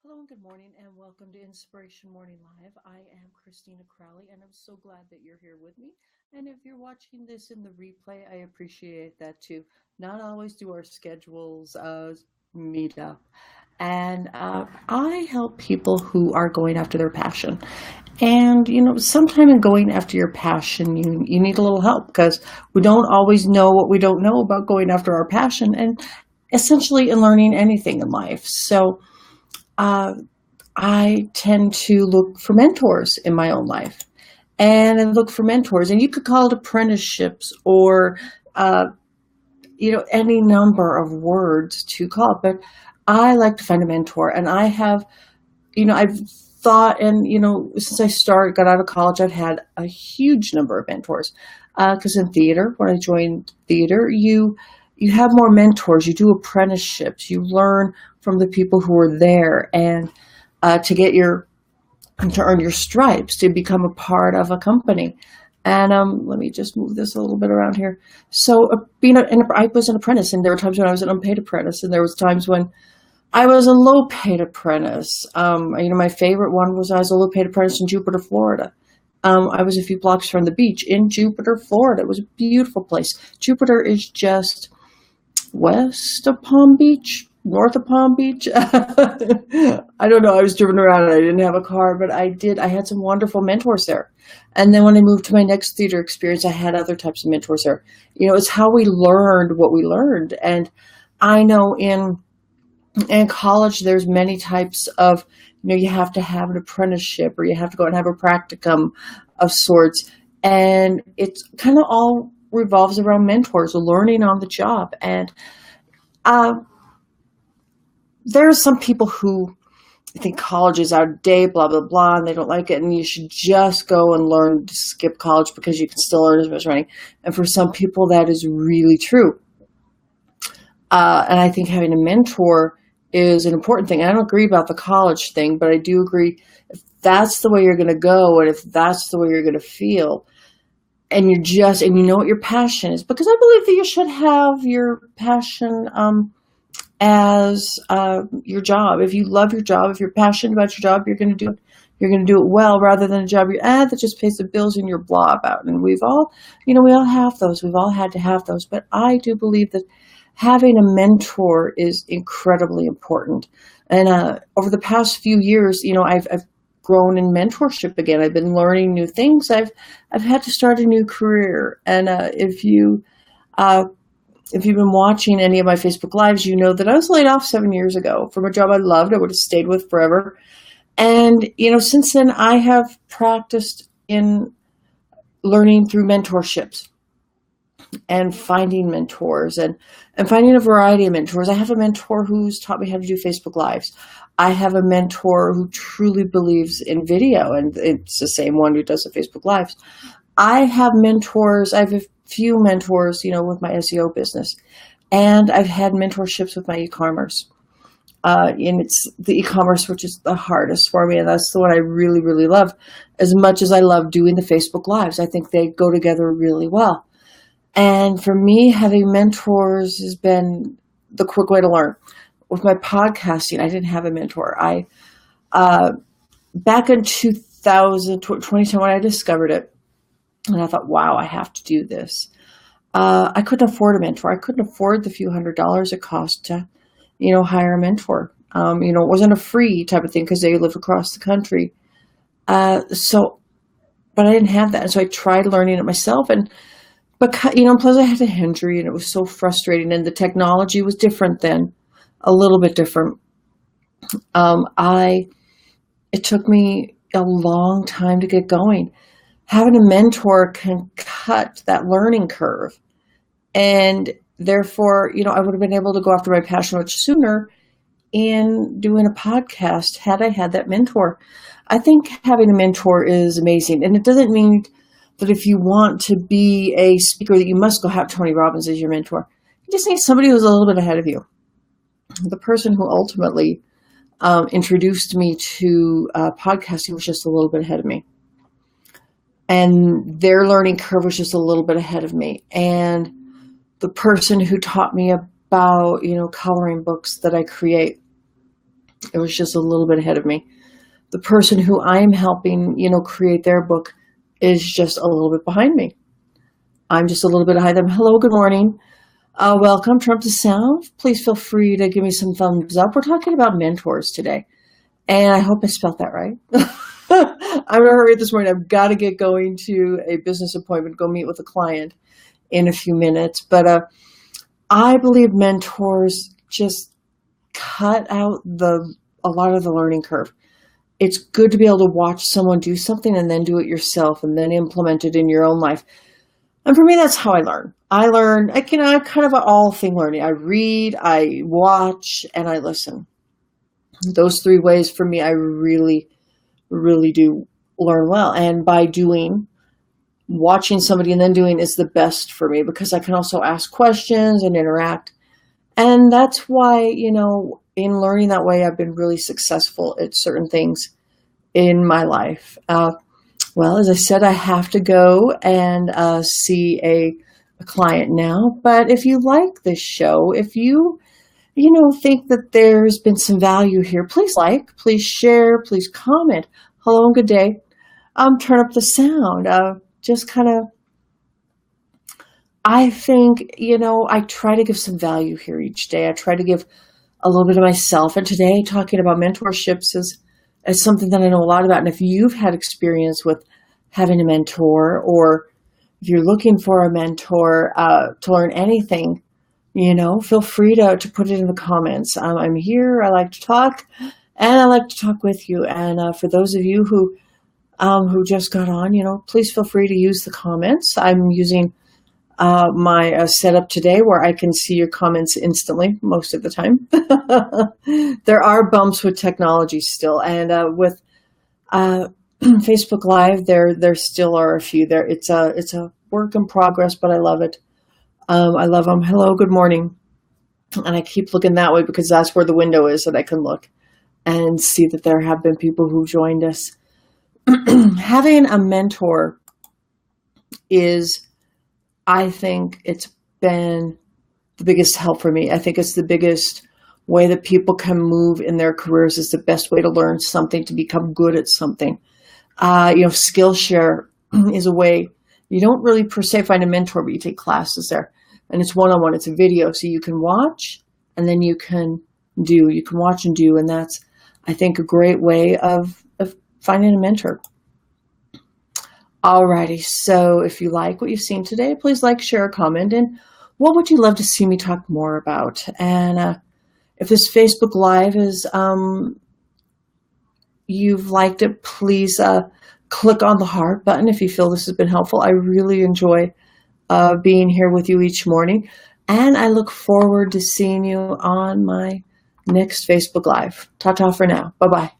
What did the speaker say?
Hello and good morning, and welcome to Inspiration Morning Live. I am Christina Crowley, and I'm so glad that you're here with me. And if you're watching this in the replay, I appreciate that too. Not always do our schedules meet up. And I help people who are going after their passion. And, sometime in going after your passion, you need a little help because we don't always know what we don't know about going after our passion and essentially in learning anything in life. So, I tend to look for mentors in my own life, and I look for mentors, and you could call it apprenticeships or, uh, any number of words to call it. But I like to find a mentor, and I've thought, and since got out of college, I've had a huge number of mentors. Because in theater, when I joined theater, you have more mentors. You do apprenticeships. You learn from the people who are there, and to earn your stripes, to become a part of a company. And let me just move this a little bit around here. So, I was an apprentice, and there were times when I was an unpaid apprentice, and there was times when I was a low-paid apprentice. My favorite one was I was a low-paid apprentice in Jupiter, Florida. I was a few blocks from the beach in Jupiter, Florida. It was a beautiful place. Jupiter is just west of Palm Beach, north of Palm Beach. I don't know. I was driven around and I didn't have a car, but I had some wonderful mentors there. And then when I moved to my next theater experience, I had other types of mentors there. It's how we learned what we learned. And I know in college, there's many types of, you have to have an apprenticeship or you have to go and have a practicum of sorts. And it's kind of all revolves around mentors, learning on the job. And there are some people who think college is out of date, blah, blah, blah, and they don't like it. And you should just go and learn to skip college because you can still earn as much money. And for some people, that is really true. And I think having a mentor is an important thing. I don't agree about the college thing, but I do agree if that's the way you're going to go and if that's the way you're going to feel, and you know what your passion is, because I believe that you should have your passion as your job. If you love your job, if you're passionate about your job, you're going to do it. You're going to do it well, rather than a job that just pays the bills and you're blah about. And we all have those. We've all had to have those. But I do believe that having a mentor is incredibly important. And over the past few years, I've grown in mentorship again. I've been learning new things. I've had to start a new career. And if you've been watching any of my Facebook Lives, you know that I was laid off 7 years ago from a job I loved. I would have stayed with forever. And, since then I have practiced in learning through mentorships and finding mentors and finding a variety of mentors. I have a mentor who's taught me how to do Facebook Lives. I have a mentor who truly believes in video, and it's the same one who does the Facebook Lives. I have mentors. I have a few mentors, with my SEO business, and I've had mentorships with my e-commerce. And it's the e-commerce which is the hardest for me, and that's the one I really, really love. As much as I love doing the Facebook Lives, I think they go together really well. And for me, having mentors has been the quick way to learn. With my podcasting, I didn't have a mentor. Back in 2010, when I discovered it, and I thought, wow, I have to do this. I couldn't afford a mentor. I couldn't afford the few $100s it cost to, hire a mentor. It wasn't a free type of thing because they live across the country. But I didn't have that. And so I tried learning it myself. But plus I had an injury, and it was so frustrating. And the technology was different then, a little bit different. It took me a long time to get going. Having a mentor can cut that learning curve. And therefore, I would have been able to go after my passion much sooner in doing a podcast had I had that mentor. I think having a mentor is amazing. And it doesn't mean that if you want to be a speaker that you must go have Tony Robbins as your mentor. You just need somebody who's a little bit ahead of you. The person who ultimately introduced me to podcasting was just a little bit ahead of me. And their learning curve was just a little bit ahead of me. And the person who taught me about, coloring books that I create It was just a little bit ahead of me. The person who I am helping, create their book is just a little bit behind me. I'm just a little bit behind them. Hello, good morning. Welcome, Turn Up the Sound. Please feel free to give me some thumbs up. We're talking about mentors today, and I hope I spelled that right. I'm in a hurry this morning. I've got to get going to a business appointment, go meet with a client in a few minutes. But I believe mentors just cut out a lot of the learning curve. It's good to be able to watch someone do something and then do it yourself and then implement it in your own life. And for me, that's how I learn. I'm kind of an all-thing learning. I read, I watch, and I listen. Those three ways for me, I really, really do learn well. And by watching somebody and then doing is the best for me because I can also ask questions and interact. And that's why, in learning that way, I've been really successful at certain things in my life. Well, as I said, I have to go and see a client now. But if you like this show, if you think that there's been some value here, please please share, please comment. Hello and good day. Turn up the sound. Just kind of, I think, I try to give some value here each day. I try to give a little bit of myself. And today, talking about mentorships is something that I know a lot about. And if you've had experience with having a mentor, or if you're looking for a mentor to learn anything, feel free to put it in the comments. I'm here. I like to talk, and I like to talk with you. And for those of you who just got on, please feel free to use the comments. I'm using my setup today where I can see your comments instantly most of the time. There are bumps with technology still, and with Facebook Live, there still are a few. It's a work in progress, but I love it. I love them. Hello, good morning. And I keep looking that way because that's where the window is that I can look and see that there have been people who joined us. Having a mentor I think it's been the biggest help for me. I think it's the biggest way that people can move in their careers. Is the best way to learn something, to become good at something. Skillshare is a way. You don't really per se find a mentor, but you take classes there. And it's one-on-one. It's a video. So you can watch and then you can watch and do. And that's, I think, a great way of finding a mentor. Alrighty, so if you like what you've seen today, please like, share, or comment. And what would you love to see me talk more about? And if this Facebook Live is, you've liked it, please click on the heart button if you feel this has been helpful. I really enjoy being here with you each morning. And I look forward to seeing you on my next Facebook Live. Ta-ta for now. Bye-bye.